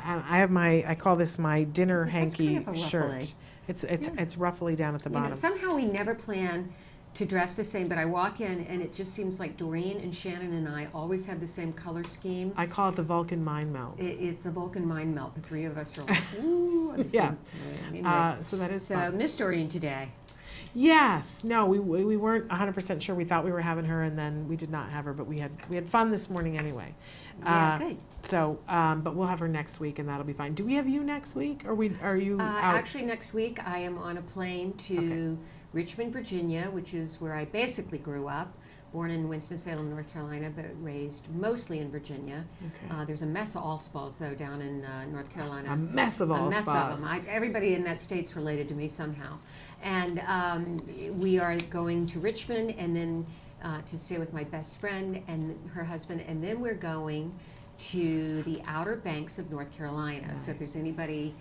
I have I call this my dinner That's hanky kind of a shirt. ruffly. It's ruffly down at the bottom. Somehow we never plan to dress the same, but I walk in and it just seems like Doreen and Shannon and I always have the same color scheme. I call it the Vulcan mind melt. It's the Vulcan mind melt. The three of us are like, ooh, the Yeah. same. Anyway, So that is so fun. Miss Doreen today. Yes. No, we weren't 100% sure. We thought we were having her, and then we did not have her. But we had fun this morning anyway. Yeah, good. So, but we'll have her next week, and that'll be fine. Do we have you next week, or are you out? Actually, next week I am on a plane to Richmond, Virginia, which is where I basically grew up. Born in Winston-Salem, North Carolina, but raised mostly in Virginia. Okay. There's a mess of allspaws, though, down in North Carolina. A mess of all A mess spas. of them. Everybody in that state's related to me somehow. And we are going to Richmond and then to stay with my best friend and her husband. And then we're going to the Outer Banks of North Carolina. Nice. So if there's anybody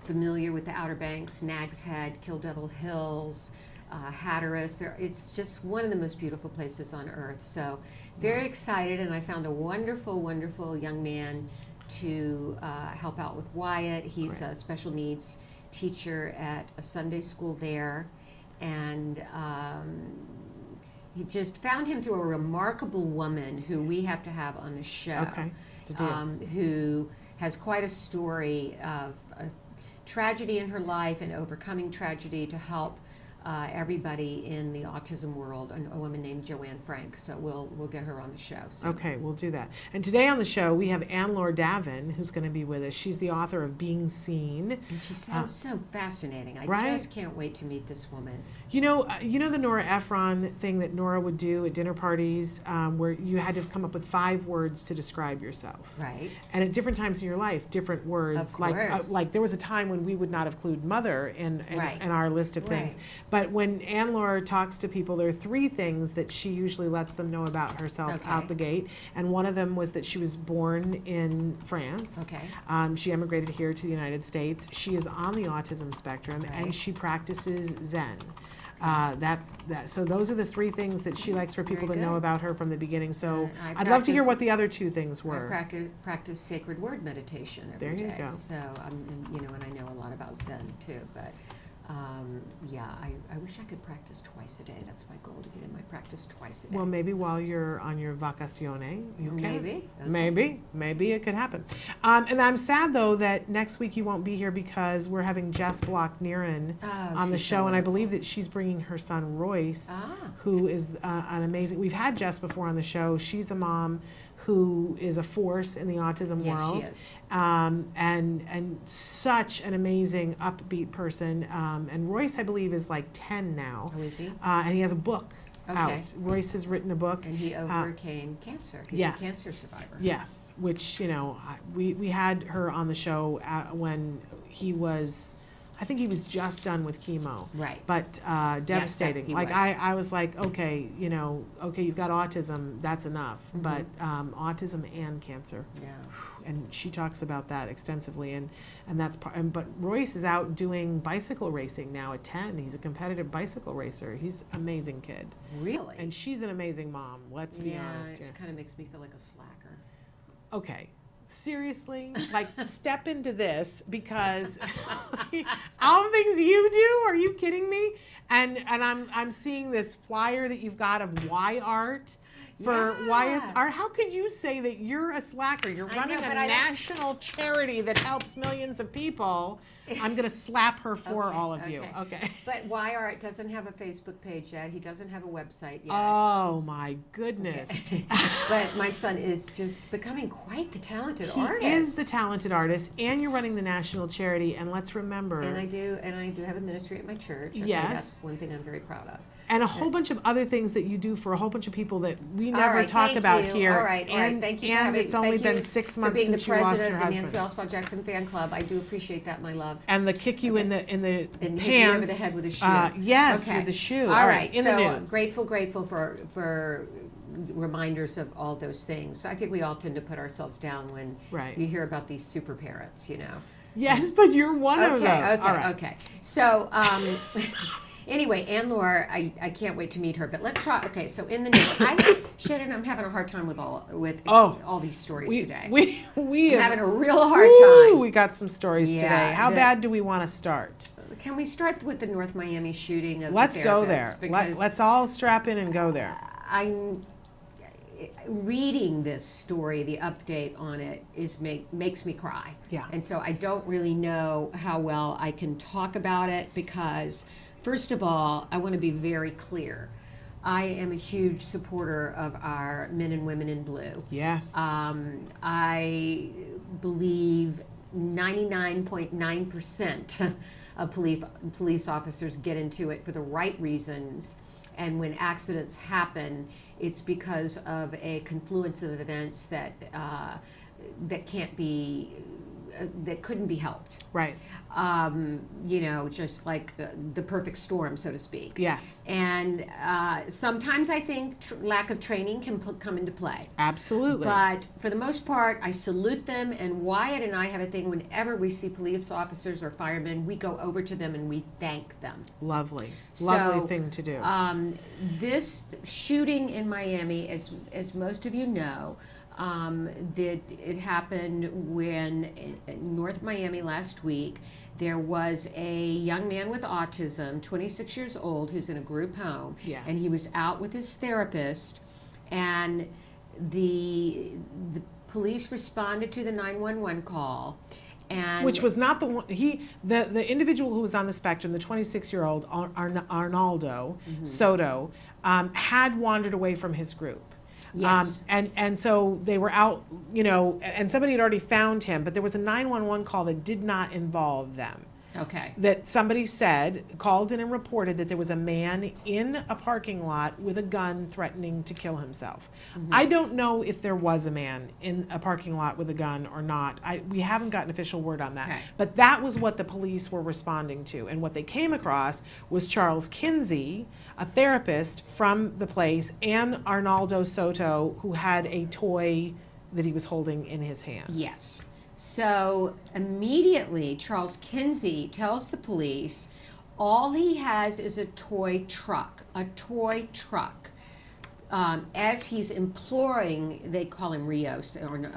familiar with the Outer Banks, Nags Head, Kill Devil Hills, Hatteras, it's just one of the most beautiful places on earth. So very excited, and I found a wonderful, wonderful young man to help out with Wyatt. He's a special needs teacher at a Sunday school there, and he just found him through a remarkable woman who we have to have on the show. Okay, it's a deal. Who has quite a story of a tragedy in her life and overcoming tragedy to help everybody in the autism world, a woman named Joanne Frank. So we'll get her on the show soon. Okay, we'll do that. And today on the show we have Anne-Laure Davin, who's going to be with us. She's the author of Being Seen. And she sounds so fascinating. I right? just can't wait to meet this woman. You know the Nora Ephron thing that Nora would do at dinner parties, where you had to come up with 5 words to describe yourself. Right. And at different times in your life, different words. Of course. Like there was a time when we would not include mother in our list of things. Right. But when Anne-Laure talks to people, there are 3 things that she usually lets them know about herself out the gate. And one of them was that she was born in France. Okay. She emigrated here to the United States. She is on the autism spectrum, and she practices Zen. So those are the 3 things that she likes for people to know about her from the beginning. So I'd love to hear what the other 2 things were. I practice sacred word meditation every day. There you go. So and I know a lot about Zen too. But I wish I could practice twice a day. That's my goal, to get in my practice twice a day. Well, maybe while you're on your vacazione, you can. Maybe. Okay. Maybe it could happen. And I'm sad though that next week you won't be here because we're having Jess Block-Niren on the show, and I believe that she's bringing her son Royce, who is an amazing. We've had Jess before on the show. She's a mom who is a force in the autism world. Yes, she is. And such an amazing upbeat person. And Royce, I believe, is like 10 now. Oh, is he? And he has a book out. Royce has written a book. And he overcame cancer. He's a cancer survivor. Yes, which, we had her on the show when he was, I think he was just done with chemo. Right. But devastating. Yes, I was like, okay, you've got autism, that's enough. Mm-hmm. But autism and cancer. Yeah. And she talks about that extensively, and that's part. But Royce is out doing bicycle racing now at 10. He's a competitive bicycle racer. He's an amazing kid. Really? And she's an amazing mom. Let's be honest. Yeah, it kind of makes me feel like a slacker. Okay. Seriously, step into this, because all the things you do, are you kidding me? And I'm seeing this flyer that you've got of Y Art for Wyatt's art. How could you say that you're a slacker? You're running a national charity that helps millions of people. I'm going to slap her for all of you. Okay. But Y Art doesn't have a Facebook page yet. He doesn't have a website yet. Oh my goodness. Okay. But my son is just becoming quite the talented artist. He is the talented artist, and you're running the national charity, and let's remember. And I do have a ministry at my church. Okay, yes. That's one thing I'm very proud of. And a whole bunch of other things that you do for a whole bunch of people that we never talk about here. All right. Thank you. And it's only been 6 months since you lost your husband. For being the president of the Nancy Oswald Jackson Fan Club. I do appreciate that, my love. And the kick you in the And hit me pants. over the head with a shoe. Yes, okay. with the shoe. All right. In so the news. Grateful for reminders of all those things. I think we all tend to put ourselves down when you hear about these super parents, Yes, but you're one of them. Okay. So Anyway, Ann Laura, I can't wait to meet her. But let's try. Okay, so in the news, Shannon, I'm having a hard time with all these stories today. We I'm having a real hard time. We got some stories today. How bad do we want to start? Can we start with the North Miami shooting of Let's the go therapist? there. Because Let's all strap in and go there. I'm reading this story. The update on it makes me cry. Yeah. And so I don't really know how well I can talk about it because, first of all, I want to be very clear. I am a huge supporter of our men and women in blue. Yes. I believe 99.9% of police officers get into it for the right reasons. And when accidents happen, it's because of a confluence of events that can't be that couldn't be helped. Right. Just like the perfect storm, so to speak. Yes. And sometimes I think lack of training can come into play. Absolutely. But for the most part, I salute them. And Wyatt and I have a thing whenever we see police officers or firemen, we go over to them and we thank them. Lovely. So, Lovely thing to do. This shooting in Miami, as most of you know, that it happened when in North Miami last week, there was a young man with autism, 26 years old, who's in a group home. Yes. And he was out with his therapist, and the police responded to the 911 call. And which was not the one, the individual who was on the spectrum, the 26-year-old Arnaldo Soto, had wandered away from his group. Yes. And so they were out, and somebody had already found him, but there was a 911 call that did not involve them. Okay. That somebody called in and reported that there was a man in a parking lot with a gun threatening to kill himself. Mm-hmm. I don't know if there was a man in a parking lot with a gun or not. We haven't gotten official word on that. Okay. But that was what the police were responding to. And what they came across was Charles Kinsey, a therapist from the place, and Arnaldo Soto, who had a toy that he was holding in his hands. Yes. So immediately, Charles Kinsey tells the police all he has is a toy truck. As he's imploring, they call him Rios, or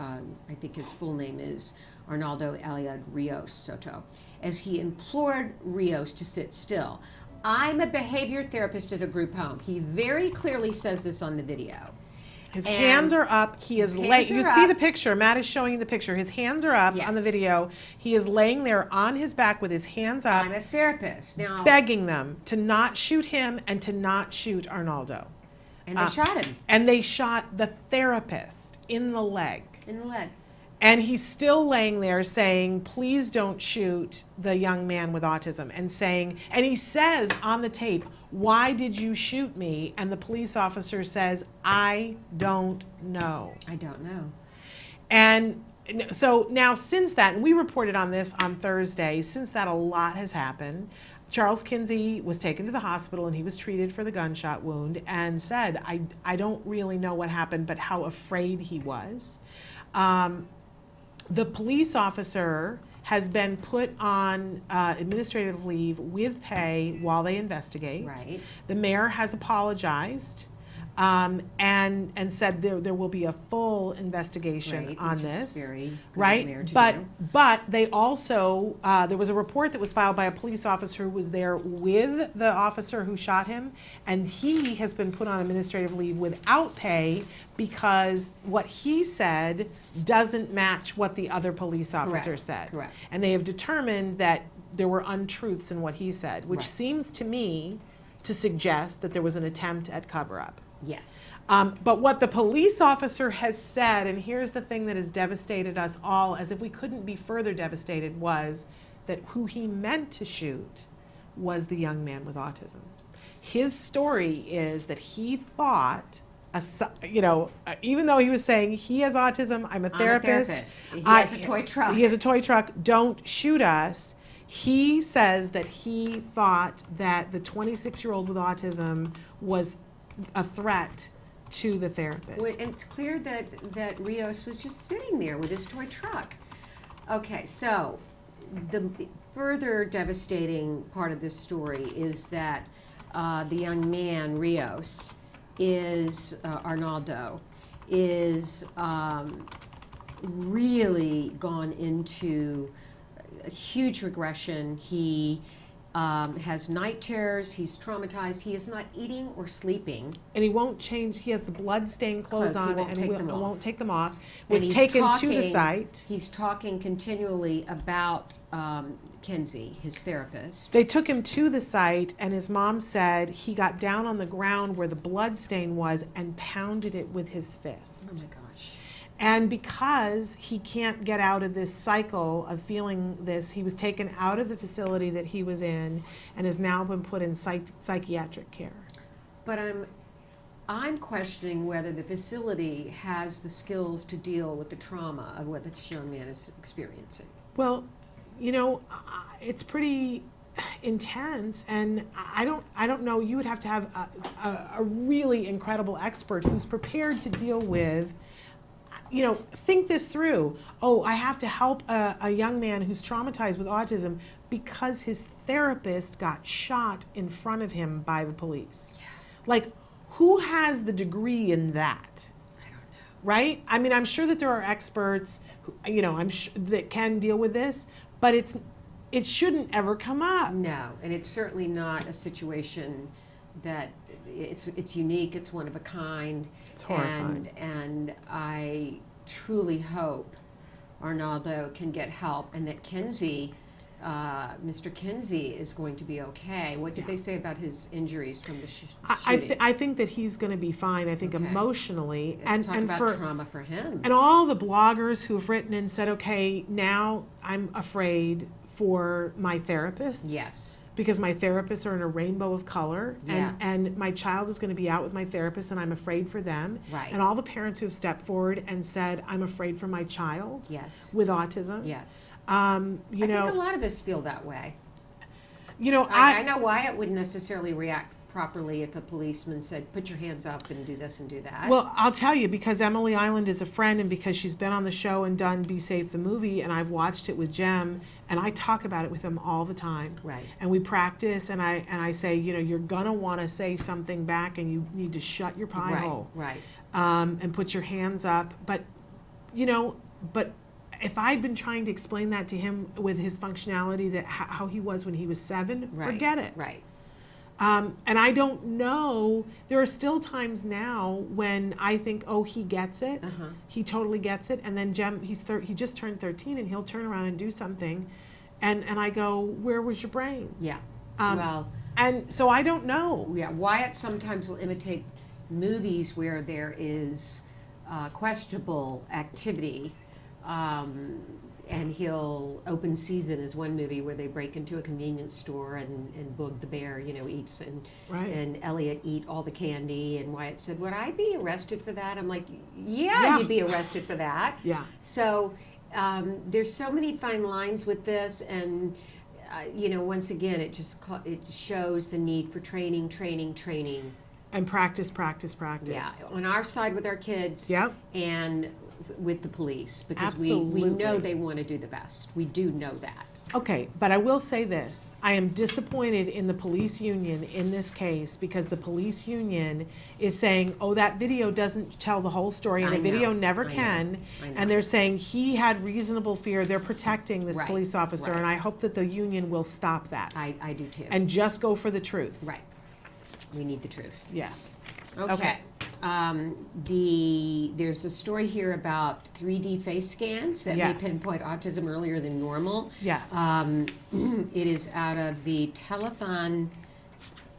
I think his full name is Arnaldo Eliad Rios Soto, as he implored Rios to sit still. I'm a behavior therapist at a group home. He very clearly says this on the video. His hands are up. He is laying. You see the picture. Matt is showing you the picture. His hands are up on the video. He is laying there on his back with his hands up. I'm a therapist now. Begging them to not shoot him and to not shoot Arnaldo. And they shot him. And they shot the therapist in the leg. In the leg. And he's still laying there saying, please don't shoot the young man with autism. And he says on the tape, why did you shoot me? And the police officer says, I don't know. I don't know. And so now since that, and we reported on this on Thursday, since that a lot has happened. Charles Kinsey was taken to the hospital and he was treated for the gunshot wound and said, I don't really know what happened, but how afraid he was. The police officer has been put on administrative leave with pay while they investigate. Right. The mayor has apologized and said there will be a full investigation on this. Very right. But they also there was a report that was filed by a police officer who was there with the officer who shot him, and he has been put on administrative leave without pay because what he said doesn't match what the other police officer said. Correct. And they have determined that there were untruths in what he said, which seems to me to suggest that there was an attempt at cover-up. Yes. But what the police officer has said, and here's the thing that has devastated us all, as if we couldn't be further devastated, was that who he meant to shoot was the young man with autism. His story is that he thought, even though he was saying he has autism, I'm a therapist. He has a toy truck. He has a toy truck. Don't shoot us. He says that he thought that the 26-year-old with autism was a threat to the therapist. And it's clear that Rios was just sitting there with his toy truck. Okay, so the further devastating part of this story is that the young man, Rios, is, Arnaldo, is really gone into a huge regression. He has night terrors, he's traumatized, he is not eating or sleeping. And he won't change, he has the blood-stained clothes on won't and take them off. won't take them off. And Was he's taken to the talking- site. He's talking continually about Kenzie, his therapist. They took him to the site, and his mom said he got down on the ground where the blood stain was and pounded it with his fist. Oh my gosh. And because he can't get out of this cycle of feeling this, he was taken out of the facility that he was in and has now been put in psychiatric care. But I'm questioning whether the facility has the skills to deal with the trauma of what this young man is experiencing. Well, you know, it's pretty intense, and I don't know. You would have to have a really incredible expert who's prepared to deal with, you know, think this through. Oh, I have to help a young man who's traumatized with autism because his therapist got shot in front of him by the police. Yeah. Like, who has the degree in that? I don't know. Right? I mean, I'm sure that there are experts, who, you know, that can deal with this, but it shouldn't ever come up. No, and it's certainly not a situation that it's unique. It's one of a kind. It's horrifying. And I truly hope Arnaldo can get help, and that Kenzie, Mr. Kenzie, is going to be okay. What did they say about his injuries from the shooting? I think that he's going to be fine. I think Okay. emotionally, and Talk about for trauma for him. and all the bloggers who have written and said, okay, now I'm afraid for my therapists. Yes. Because my therapists are in a rainbow of color, Yeah. and my child is going to be out with my therapist, and I'm afraid for them. Right. And all the parents who have stepped forward and said, I'm afraid for my child Yes. with autism. Yes. You I know, think a lot of us feel that way. you know, I know Wyatt wouldn't necessarily react properly if a policeman said, put your hands up and do this and do that. Well, I'll tell you, because Emily Island is a friend, and because she's been on the show and done Be Safe the movie, and I've watched it with Jem, and I talk about it with him all the time. Right. And we practice, and I say, you know, you're gonna want to say something back, and you need to shut your pie hole, Right. and put your hands up. But, you know, if I'd been trying to explain that to him with his functionality, that how he was when he was 7, Right. forget it. Right. And I don't know, there are still times now when I think, oh, he gets it. Uh-huh. He totally gets it. And then Jem, he just turned 13, and he'll turn around and do something. And I go, where was your brain? Yeah. Well. And so I don't know. Yeah. Wyatt sometimes will imitate movies where there is questionable activity. And he'll, Open Season is one movie where they break into a convenience store, and Boog the bear, you know, eats, and Elliot eat all the candy, and Wyatt said, would I be arrested for that? I'm like, yeah. You'd be arrested for that. Yeah. So there's so many fine lines with this, and you know, once again, it shows the need for training. And practice. Yeah, on our side with our kids. Yep. And with the police, because Absolutely. we know they want to do the best. We do know that. Okay, but I will say this. I am disappointed in the police union in this case, because the police union is saying, oh, that video doesn't tell the whole story, and I a video know, never I know, can. I know. And they're saying he had reasonable fear. They're protecting this Right, police officer, right. and I hope that the union will stop that. I do too. And just go for the truth. Right. We need the truth. Yes. Okay. There's a story here about 3D face scans that Yes. may pinpoint autism earlier than normal. Yes. It is out of the Telethon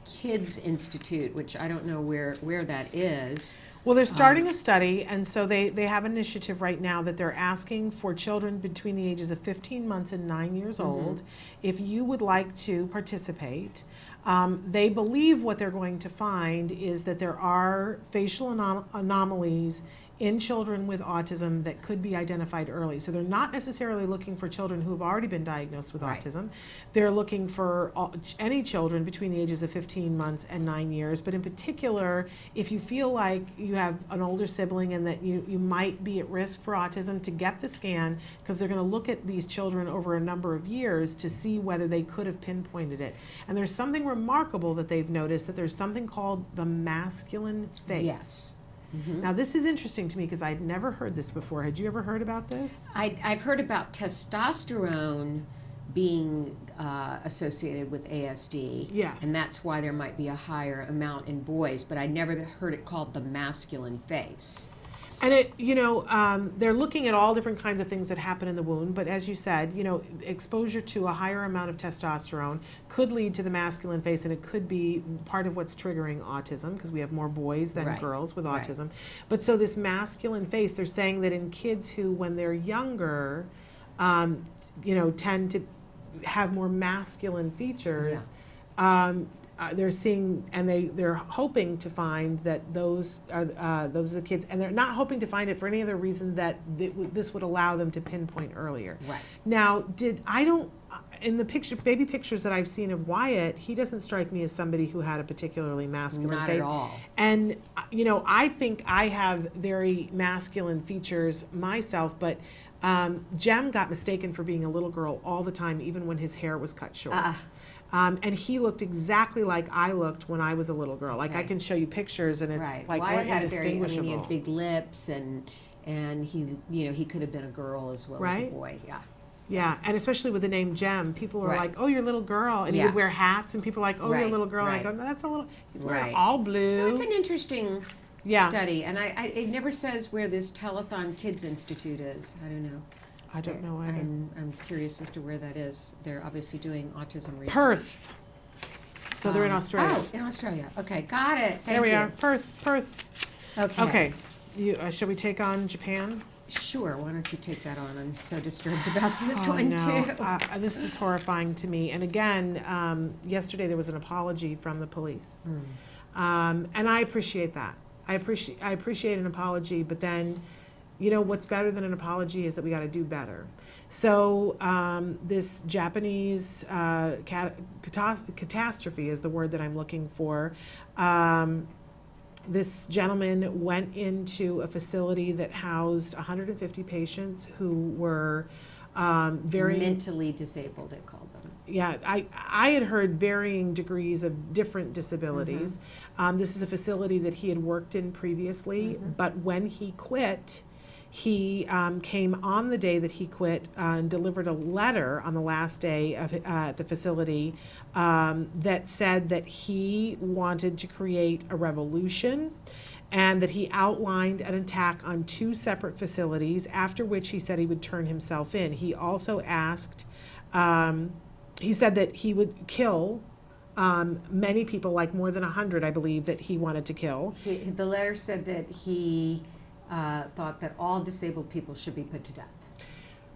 Kids Institute, which I don't know where that is. Well, they're starting a study, and so they have an initiative right now that they're asking for children between the ages of 15 months and 9 years old if you would like to participate. They believe what they're going to find is that there are facial anomalies in children with autism that could be identified early. So they're not necessarily looking for children who have already been diagnosed with Right. autism. They're looking for any children between the ages of 15 months and 9 years. But in particular, if you feel like you have an older sibling and that you might be at risk for autism, to get the scan, because they're going to look at these children over a number of years to see whether they could have pinpointed it. And there's something remarkable that they've noticed, that there's something called the masculine face. Yes. Mm-hmm. Now this is interesting to me because I'd never heard this before. Had you ever heard about this? I've heard about testosterone being associated with ASD. Yes. And that's why there might be a higher amount in boys, but I never heard it called the masculine face. And it, they're looking at all different kinds of things that happen in the wound, but as you said, exposure to a higher amount of testosterone could lead to the masculine face, and it could be part of what's triggering autism, because we have more boys than girls with autism. But so this masculine face, they're saying that in kids who, when they're younger, tend to have more masculine features, they're seeing, and they're hoping to find that those are the kids, and they're not hoping to find it for any other reason that this would allow them to pinpoint earlier. Right. Now, in the baby pictures that I've seen of Wyatt, he doesn't strike me as somebody who had a particularly masculine face. Not at all. And I think I have very masculine features myself, but Jem got mistaken for being a little girl all the time, even when his hair was cut short. And he looked exactly like I looked when I was a little girl. Like I can show you pictures, and it's like Wyatt had indistinguishable. he had big lips, and he he could have been a girl as well as a boy. Yeah. Yeah, and especially with the name Jem, people are like, "Oh, you're a little girl," and he would wear hats, and people are like, "Oh, you're a little girl." And I go, "No, that's a little." He's wearing all blue. So it's an interesting study, and it never says where this Telethon Kids Institute is. I don't know. I don't know either. I'm curious as to where that is. They're obviously doing autism research. Perth. So they're in Australia. Oh, in Australia. Okay, got it. Thank there we you. are. Perth. Okay. Okay. Shall we take on Japan? Sure. Why don't you take that on? I'm so disturbed about this Oh, one no. too. This is horrifying to me. And again, yesterday there was an apology from the police, and I appreciate that. I appreciate an apology, but then, what's better than an apology is that we got to do better. So this Japanese catastrophe is the word that I'm looking for. This gentleman went into a facility that housed 150 patients who were very mentally disabled, it called them. Yeah, I had heard varying degrees of different disabilities. This is a facility that he had worked in previously, but when he quit, he came on the day that he quit and delivered a letter on the last day at the facility that said that he wanted to create a revolution, and that he outlined an attack on 2 separate facilities, after which he said he would turn himself in. He also asked, he said that he would kill many people, like more than 100, I believe, that he wanted to kill. The letter said that he thought that all disabled people should be put to death.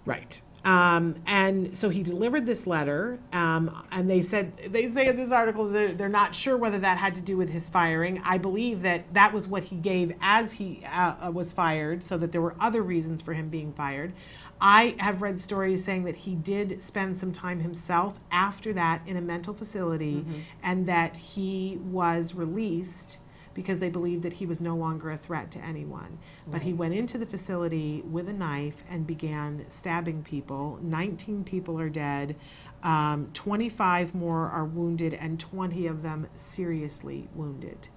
Right. And so he delivered this letter, and they say in this article they're not sure whether that had to do with his firing. I believe that was what he gave as he was fired, so that there were other reasons for him being fired. I have read stories saying that he did spend some time himself after that in a mental facility, and that he was released because they believed that he was no longer a threat to anyone. But he went into the facility with a knife and began stabbing people. 19 people are dead, 25 more are wounded, and 20 of them seriously wounded.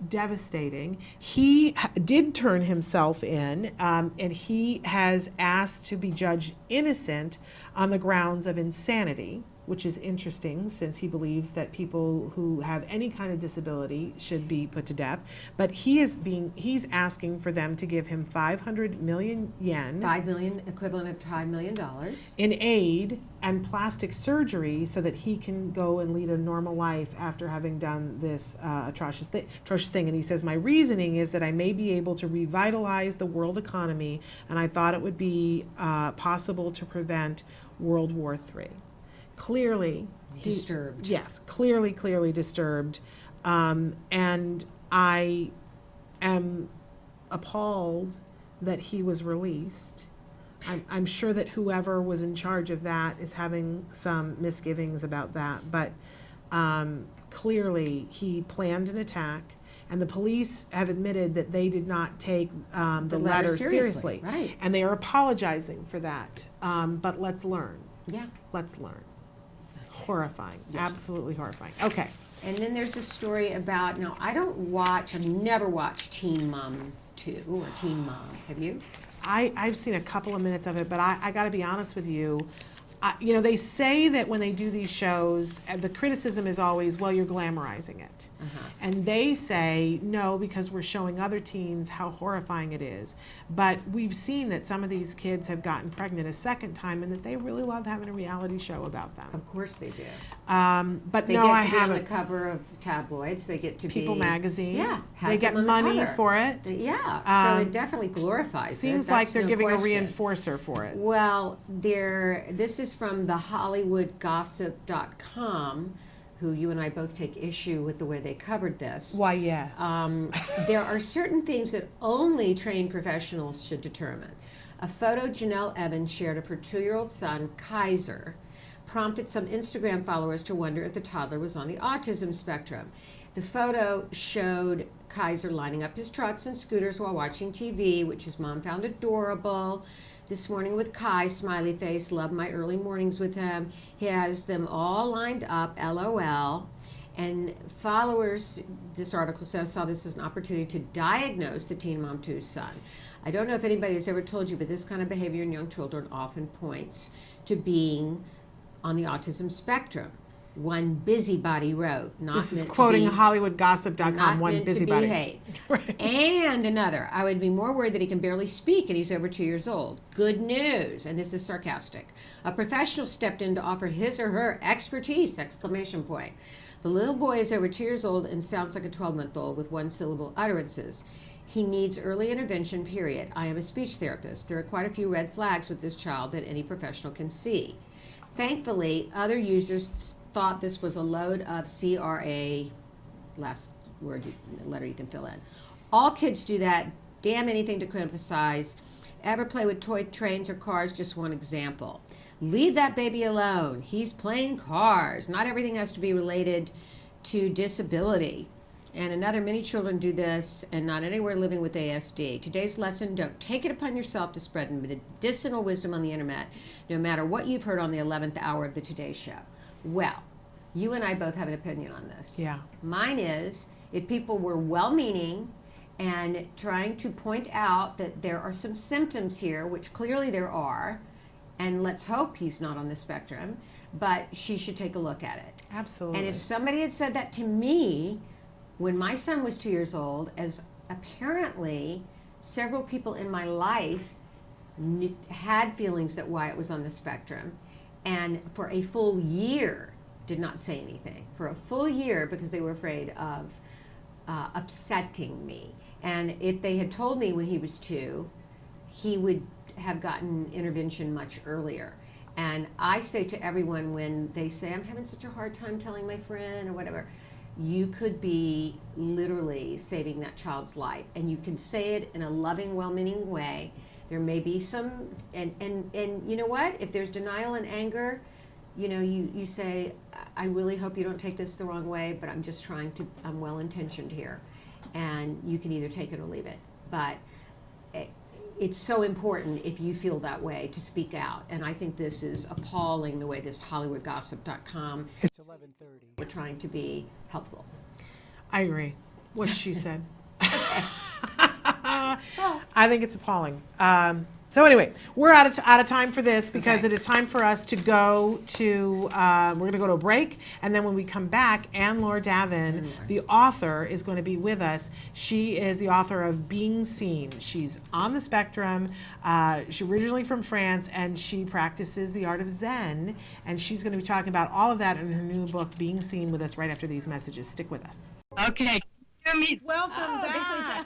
Devastating. He did turn himself in, and he has asked to be judged innocent on the grounds of insanity, which is interesting, since he believes that people who have any kind of disability should be put to death. But he's asking for them to give him 500 million yen, equivalent of $5 million, in aid and plastic surgery, so that he can go and lead a normal life after having done this atrocious thing. And he says, my reasoning is that I may be able to revitalize the world economy, and I thought it would be possible to prevent World War III. Clearly disturbed. Yes, clearly disturbed. And I am appalled that he was released. I'm sure that whoever was in charge of that is having some misgivings about that, but clearly he planned an attack, And the police have admitted that they did not take the letter seriously. Right. And they are apologizing for that. But let's learn. Yeah. Let's learn. Horrifying. Absolutely horrifying. Okay. And then there's a story about, now I've never watched Teen Mom 2 or Teen Mom. Have you? I've seen a couple of minutes of it, but I got to be honest with you. They say that when they do these shows, the criticism is always, well, you're glamorizing it. And they say, no, because we're showing other teens how horrifying it is. But we've seen that some of these kids have gotten pregnant a second time and that they really love having a reality show about them. Of course they do. But They no, I get to be on the haven't. cover of tabloids. They get to People be... magazine. Yeah. They has get them on the money cover. for it. Yeah. So it definitely glorifies it. Seems like That's they're no giving question. a reinforcer for it. Well, this is from the HollywoodGossip.com, who you and I both take issue with the way they covered this. Why, yes. There are certain things that only trained professionals should determine. A photo Janelle Evans shared of her 2-year-old son, Kaiser, prompted some Instagram followers to wonder if the toddler was on the autism spectrum. The photo showed Kaiser lining up his trucks and scooters while watching TV, which his mom found adorable. This morning with Kai, smiley face, love my early mornings with him. He has them all lined up, LOL. And followers, this article says, saw this as an opportunity to diagnose the Teen Mom 2's son. I don't know if anybody has ever told you, but this kind of behavior in young children often points to being on the autism spectrum. One busybody wrote, not This is meant to quoting be, HollywoodGossip.com, not one meant to busybody. behave. Right. And another, I would be more worried that he can barely speak and he's over 2 years old. Good news, and this is sarcastic. A professional stepped in to offer his or her expertise, exclamation point. The little boy is over 2 years old and sounds like a 12-month-old with one-syllable utterances. He needs early intervention, period. I am a speech therapist. There are quite a few red flags with this child that any professional can see. Thankfully, other users thought this was a load of CRA, last letter you can fill in. All kids do that. Damn anything to criticize. Ever play with toy trains or cars? Just one example. Leave that baby alone. He's playing cars. Not everything has to be related to disability. And another, many children do this and not anywhere living with ASD. Today's lesson, don't take it upon yourself to spread medicinal wisdom on the internet, no matter what you've heard on the 11th hour of the Today Show. Well, you and I both have an opinion on this. Yeah. Mine is, if people were well-meaning and trying to point out that there are some symptoms here, which clearly there are, and let's hope he's not on the spectrum, but she should take a look at it. Absolutely. And if somebody had said that to me when my son was 2 years old, as apparently several people in my life had feelings that Wyatt was on the spectrum, and for a full year did not say anything. For a full year, because they were afraid of upsetting me. And if they had told me when he was 2, he would have gotten intervention much earlier. And I say to everyone when they say, I'm having such a hard time telling my friend or whatever, you could be literally saving that child's life. And you can say it in a loving, well-meaning way. There may be some, and you know what? If there's denial and anger, you know, you say, I really hope you don't take this the wrong way, but I'm just trying to, I'm well-intentioned here. And you can either take it or leave it. But it's so important if you feel that way to speak out. And I think this is appalling the way this HollywoodGossip.com. It's 11:30. We're trying to be helpful. I agree. What she said. So, I think it's appalling. So anyway, we're out of time for this because Okay. it is time for us to go to, we're going to go to a break. And then when we come back, Anne-Laure Davin, the author, is going to be with us. She is the author of Being Seen. She's on the spectrum. She's originally from France, and she practices the art of Zen. And she's going to be talking about all of that in her new book, Being Seen, with us right after these messages. Stick with us. Okay. Hear me? Welcome there we back.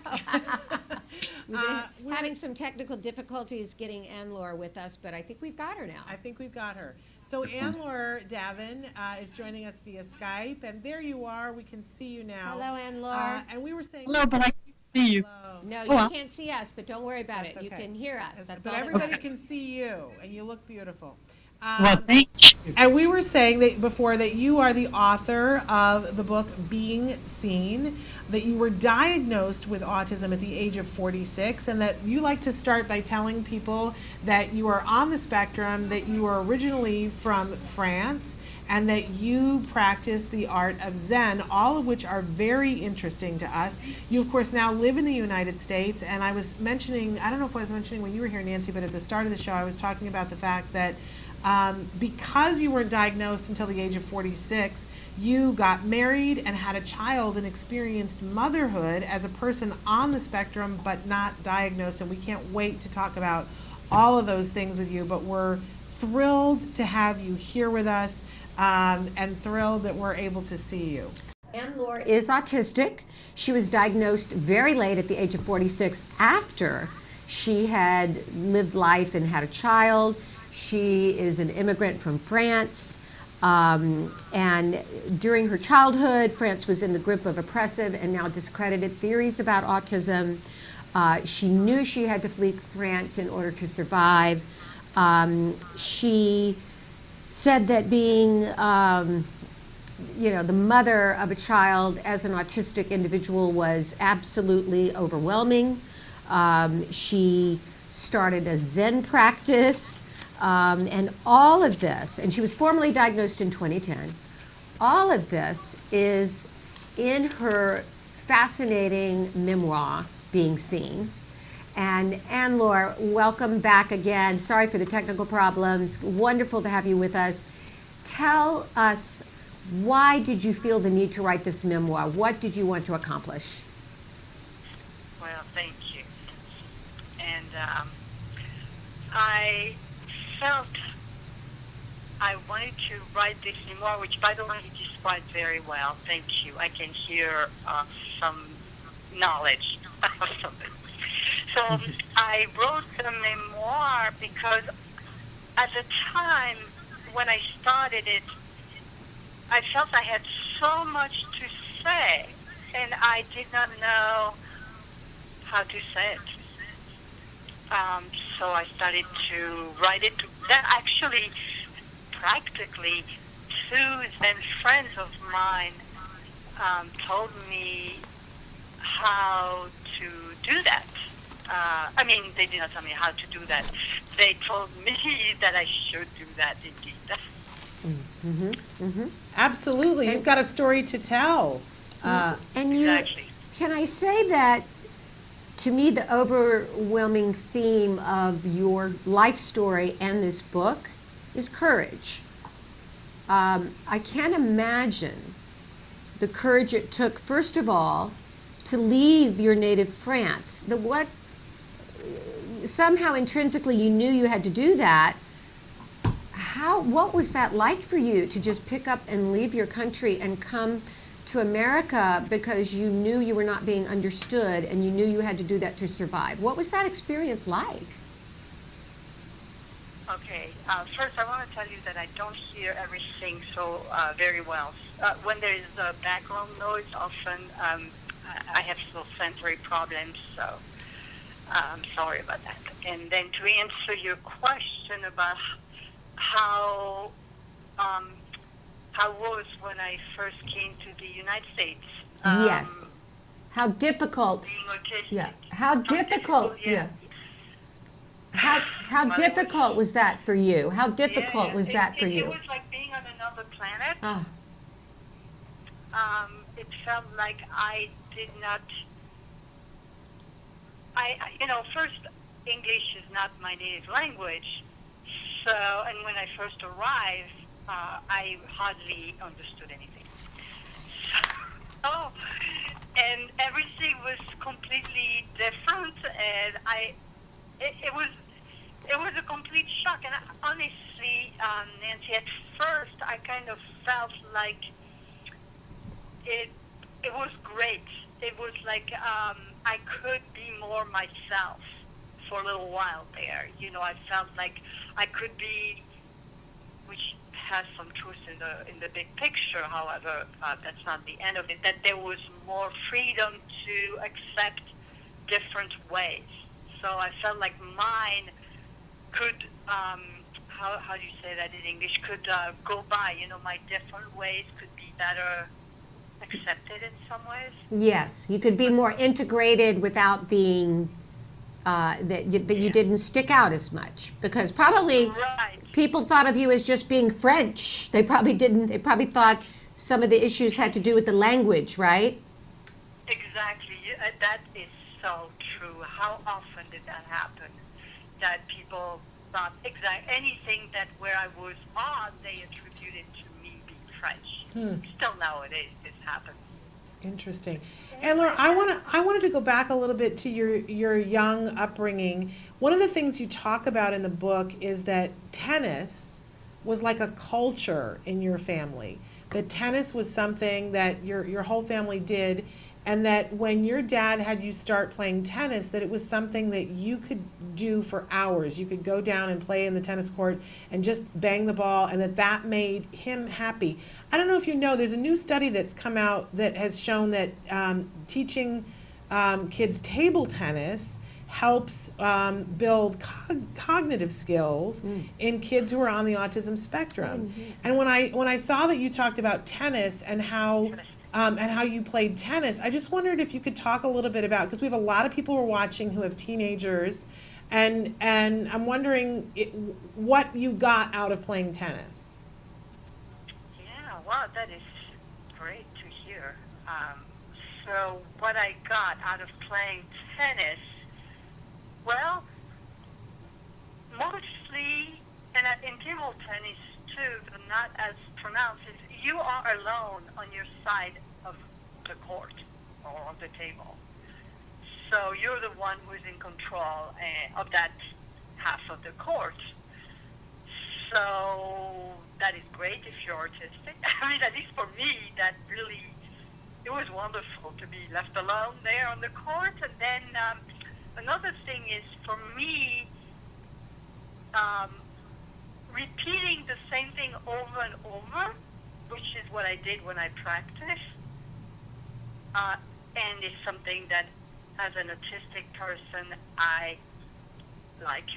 We're having some technical difficulties getting Anne-Laure with us, but I think we've got her now. I think we've got her. So Anne-Laure Davin is joining us via Skype, and there you are. We can see you now. Hello, Anne-Laure. And we were saying Hello, but I can't see you. hello. No, Oh, you can't see us, but don't worry about That's it. You okay. can hear us. That's But all that everybody matters. can see you, and you look beautiful. Well, thank you. And we were saying that before that you are the author of the book Being Seen, that you were diagnosed with autism at the age of 46, and that you like to start by telling people that you are on the spectrum, that you are originally from France, and that you practice the art of Zen, all of which are very interesting to us. You, of course, now live in the United States, and I was mentioning, I don't know if I was mentioning when you were here, Nancy, but at the start of the show, I was talking about the fact that because you weren't diagnosed until the age of 46, you got married and had a child and experienced motherhood as a person on the spectrum but not diagnosed. And we can't wait to talk about all of those things with you. But we're thrilled to have you here with us, and thrilled that we're able to see you. Anne-Laure is autistic. She was diagnosed very late at the age of 46 after she had lived life and had a child. She is an immigrant from France, and during her childhood, France was in the grip of oppressive and now discredited theories about autism. She knew she had to flee France in order to survive. She said that being the mother of a child as an autistic individual was absolutely overwhelming. She started a Zen practice, and all of this, and she was formally diagnosed in 2010, all of this is in her fascinating memoir, Being Seen. And Anne-Laure, welcome back again. Sorry for the technical problems. Wonderful to have you with us. Tell us, why did you feel the need to write this memoir? What did you want to accomplish? Well, thank you. And I felt I wanted to write this memoir, which, by the way, you described very well. Thank you. I can hear some knowledge of something. So I wrote the memoir because at the time when I started it, I felt I had so much to say, and I did not know how to say it. So I started to write it. That actually, practically, two then friends of mine told me how to do that. I mean, they did not tell me how to do that. They told me that I should do that indeed. Mm-hmm. Mm-hmm. Absolutely. You've got a story to tell. And you, Exactly. can I say that, to me, the overwhelming theme of your life story and this book is courage. I can't imagine the courage it took, first of all, to leave your native France. Somehow intrinsically you knew you had to do that. What was that like for you to just pick up and leave your country and come to America because you knew you were not being understood and you knew you had to do that to survive? What was that experience like? Okay. First, I want to tell you that I don't hear everything so very well. When there is background noise, often I have still sensory problems, so I'm sorry about that. And then to answer your question about how was when I first came to the United States. Yes. How difficult. Being autistic. Yeah. How difficult. Yeah. How difficult was that for you? How difficult was that for you? It was like being on another planet. Ah. It felt like I did not. First, English is not my native language. So, and when I first arrived, I hardly understood anything. So, and everything was completely different, and it was a complete shock. And honestly, Nancy, at first I kind of felt like it was great. It was like I could be more myself for a little while there. I felt like I could be, which has some truth in the big picture. However, that's not the end of it. That there was more freedom to accept different ways. So I felt like mine could how do you say that in English, could go by. My different ways could be better accepted in some ways. Yes, you could be more integrated without being that you didn't stick out as much, because probably Right. people thought of you as just being French. They probably didn't. They probably thought some of the issues had to do with the language, right? Exactly. That is so true. How often did that happen? That people thought anything that where I was odd, they attributed to me being French. Still nowadays, this happens. Interesting. And Laura, I wanted to go back a little bit to your young upbringing. One of the things you talk about in the book is that tennis was like a culture in your family. That tennis was something that your whole family did, and that when your dad had you start playing tennis, that it was something that you could do for hours. You could go down and play in the tennis court and just bang the ball, and that made him happy. I don't know if you know, there's a new study that's come out that has shown that teaching kids table tennis helps build cognitive skills in kids who are on the autism spectrum. And when I saw that you talked about tennis and how you played tennis, I just wondered if you could talk a little bit about, because we have a lot of people who are watching who have teenagers, and I'm wondering what you got out of playing tennis. Yeah, wow, that is great to hear. So what I got out of playing tennis, well, mostly, and in table tennis too, but not as pronounced, is you are alone on your side of the court or on the table. So you're the one who's in control of that half of the court. So that is great if you're autistic. I mean, at least for me, that really, it was wonderful to be left alone there on the court. And then another thing is, for me, repeating the same thing over and over, which is what I did when I practiced, and it's something that, as an autistic person, I like.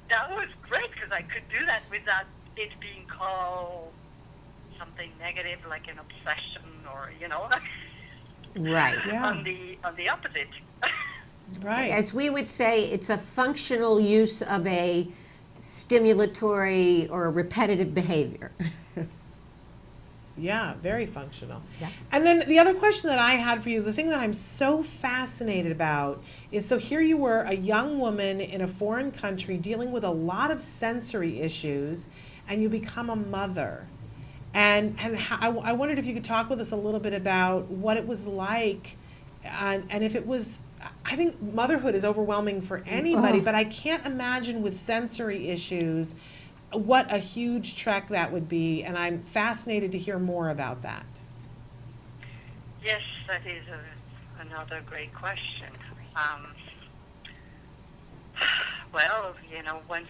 That was great because I could do that without it being called something negative, like an obsession, or Right. Yeah. on the opposite. Right. As we would say, it's a functional use of a stimulatory or repetitive behavior. Yeah, very functional. Yeah. And then the other question that I had for you, the thing that I'm so fascinated about is, so here you were, a young woman in a foreign country dealing with a lot of sensory issues, and you become a mother. And I wondered if you could talk with us a little bit about what it was like, and if it was, I think motherhood is overwhelming for anybody, but I can't imagine with sensory issues what a huge trek that would be, and I'm fascinated to hear more about that. Yes, that is another great question. Well, once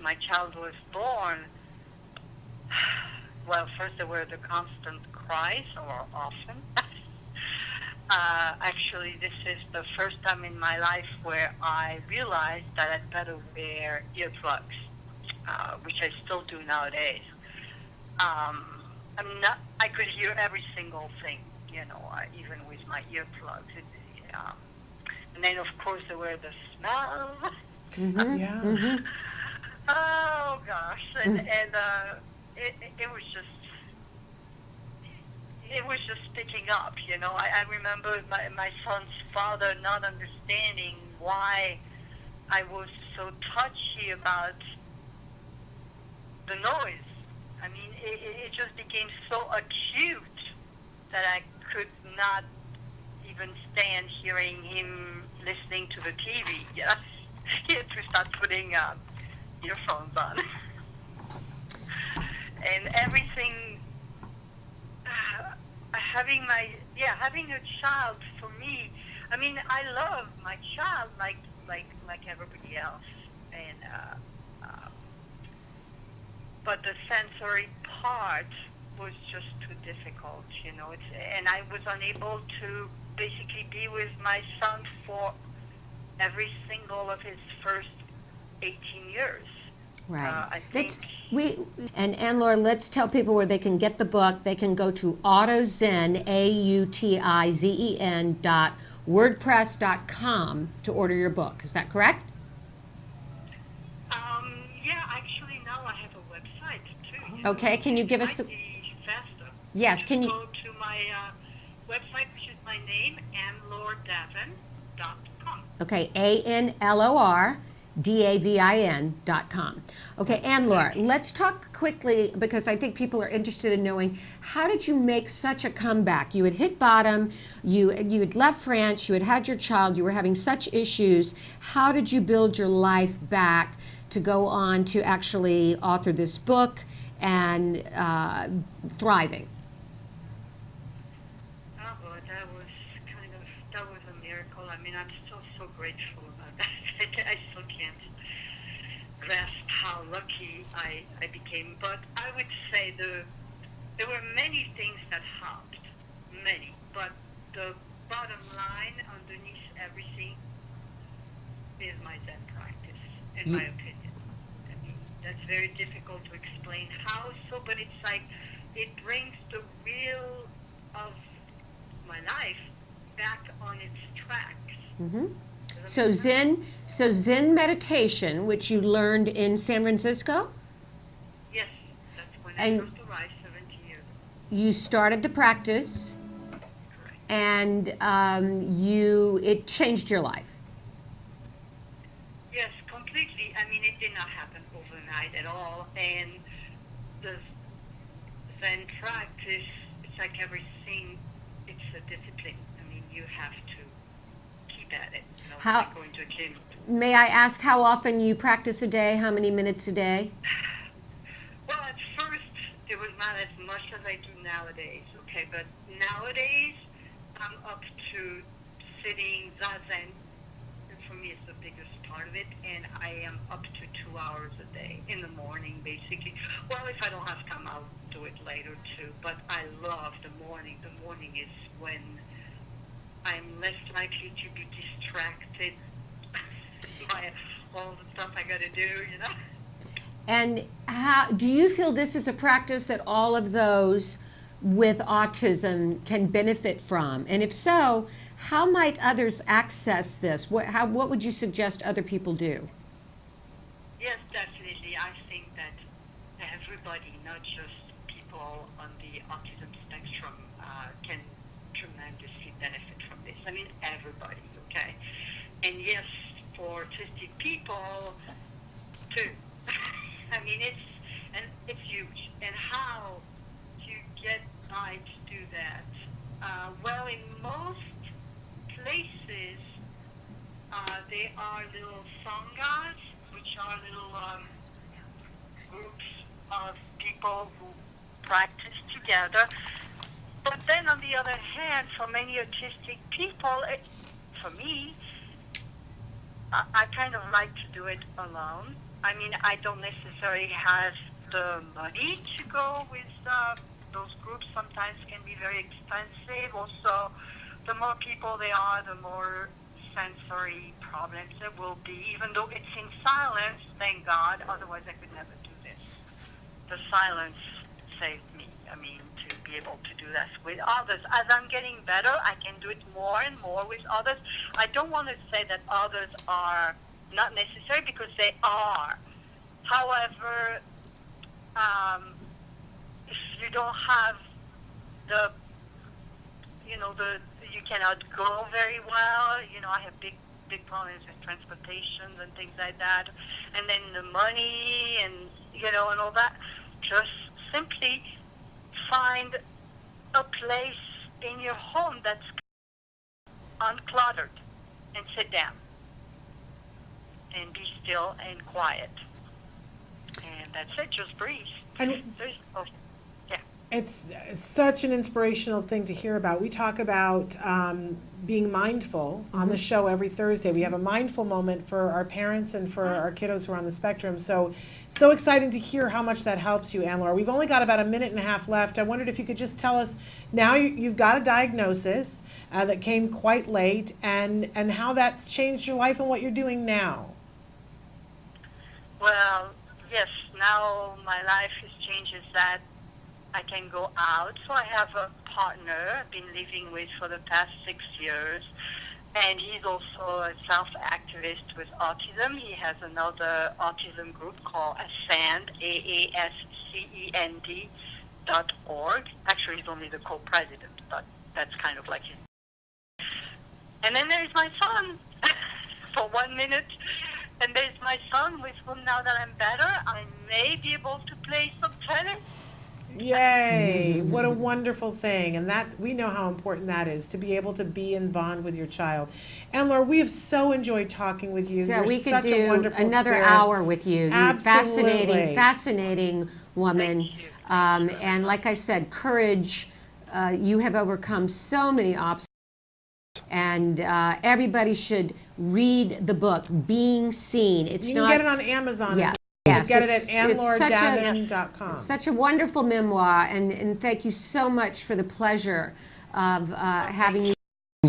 my child was born, well, first there were the constant cries, or often. Actually, this is the first time in my life where I realized that I'd better wear earplugs, which I still do nowadays. I could hear every single thing, even with my earplugs. And then, of course, there were the smells. Yeah. Oh, gosh. And it was just... It was just picking up, I remember my son's father not understanding why I was so touchy about the noise. I mean, it just became so acute that I could not even stand hearing him listening to the TV. He had to start putting earphones on. And everything... having a child, for me, I mean, I love my child like everybody else, and but the sensory part was just too difficult, and I was unable to basically be with my son for every single of his first 18 years. Right. I Let's, think. and Laura, let's tell people where they can get the book. They can go to AutoZen, AUTIZEN .wordpress.com to order your book. Is that correct? Yeah, actually now I have a website too. Okay, can you give us it the- might be faster. Yes, Just can you- go to my website, which is my name, AnnLoreDavin.com. Okay, ANLORDAVIN.com. Okay, Ann Laura, let's talk quickly because I think people are interested in knowing how did you make such a comeback? You had hit bottom, you had left France, you had your child, you were having such issues. How did you build your life back to go on to actually author this book and thriving? Oh, well, that was a miracle. I mean, I'm still so grateful about that. I still can't grasp how lucky I became. But I would say there were many things that helped, many. But the bottom line underneath everything is my Zen practice, in my opinion. I mean, that's very difficult to explain how so, but it's like it brings the wheel of my life back on its tracks. Mm-hmm. So Zen meditation, which you learned in San Francisco, Yes, that's when And- I first arrived 17 years ago. you started the practice, Correct. and it changed your life. Yes, completely. I mean, it did not happen overnight at all. And the Zen practice, it's like everything, it's a discipline. I mean, you have to keep at it. You know, How- like going to a gym. May I ask how often you practice a day? How many minutes a day? Well, at first, it was not as much as I do nowadays, okay? But nowadays, I'm up to sitting zazen. And for me, it's the biggest part of it. And I am up to 2 hours a day in the morning, basically. Well, if I don't have time, I'll do it later, too. But I love the morning. The morning is when I'm less likely to be distracted by all the stuff I got to do, you know? And how do you feel this is a practice that all of those with autism can benefit from? And if so, how might others access this? What would you suggest other people do? Yes, definitely. I think that everybody, not just people on the autism spectrum, can tremendously benefit from this. I mean, everybody, okay? And yes, for autistic people, too. I mean, it's huge. And how do you get by to do that? Well, in most places, there are little sanghas, which are little groups of people who practice together. But then, on the other hand, for many autistic people, for me, I kind of like to do it alone. I mean, I don't necessarily have the money to go with those groups. Sometimes can be very expensive. Also, the more people there are, the more sensory problems there will be, even though it's in silence, thank God. Otherwise, I could never do this. The silence saved me. I mean, to be able to do this with others. As I'm getting better, I can do it more and more with others. I don't want to say that others are not necessary, because they are. However, if you don't have you cannot go very well. You know, I have big problems with transportation and things like that. And then the money and, and all that. Just simply find a place in your home that's uncluttered and sit down and be still and quiet. And that's it. Just breathe. And Yeah. it's such an inspirational thing to hear about. We talk about being mindful on the show every Thursday. We have a mindful moment for our parents and for our kiddos who are on the spectrum. So exciting to hear how much that helps you, Anne-Laure. We've only got about a minute and a half left. I wondered if you could just tell us, now you've got a diagnosis that came quite late, and how that's changed your life and what you're doing now. Well, yes, now my life has changed is that I can go out. So I have a partner I've been living with for the past 6 years, and he's also a self-activist with autism. He has another autism group called ASCEND, AASCEND.org. Actually, he's only the co-president, but that's kind of like his. And then there's my son for 1 minute. And there's my son with whom, now that I'm better, I may be able to play some tennis. Yay! What a wonderful thing. And that's, we know how important that is, to be able to be in bond with your child. And Laura, we have so enjoyed talking with you. So You're we could such a do wonderful another spirit. hour with you. Absolutely. Fascinating woman. Thank you. And like I said, courage. You have overcome so many obstacles. And everybody should read the book, Being Seen. It's You can not. get it on Amazon. Yes. You Yes, can get it it's- at it's such a- AnnLauraDavin.com. Such a wonderful memoir, and thank you so much for the pleasure of having you,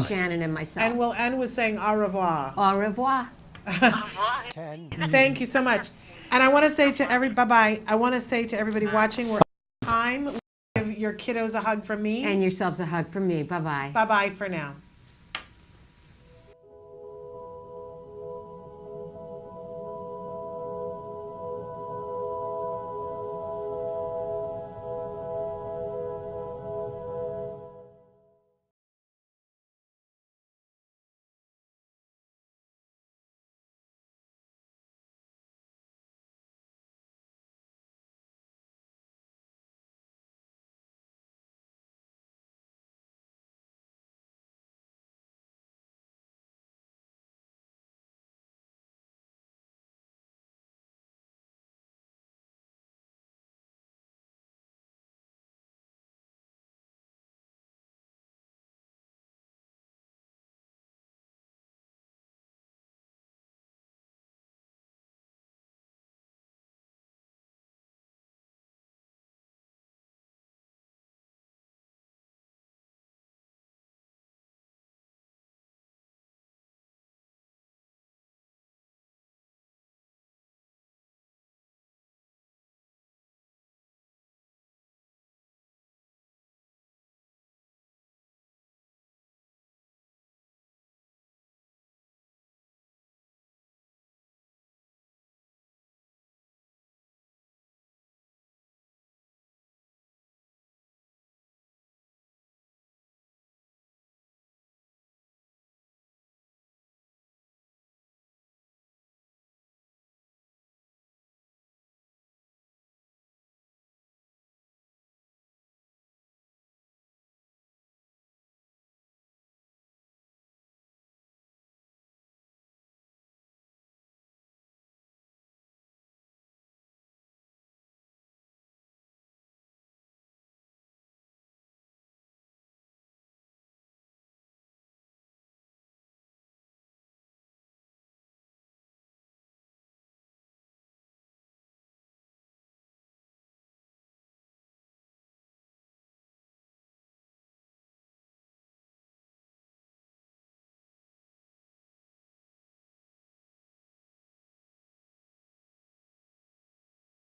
Shannon and myself. And we'll end with saying au revoir. Au revoir. Right. Thank you so much. And I want to say to bye-bye. I want to say to everybody watching, we're out of time. Give your kiddos a hug from me. And yourselves a hug from me. Bye-bye. Bye-bye for now.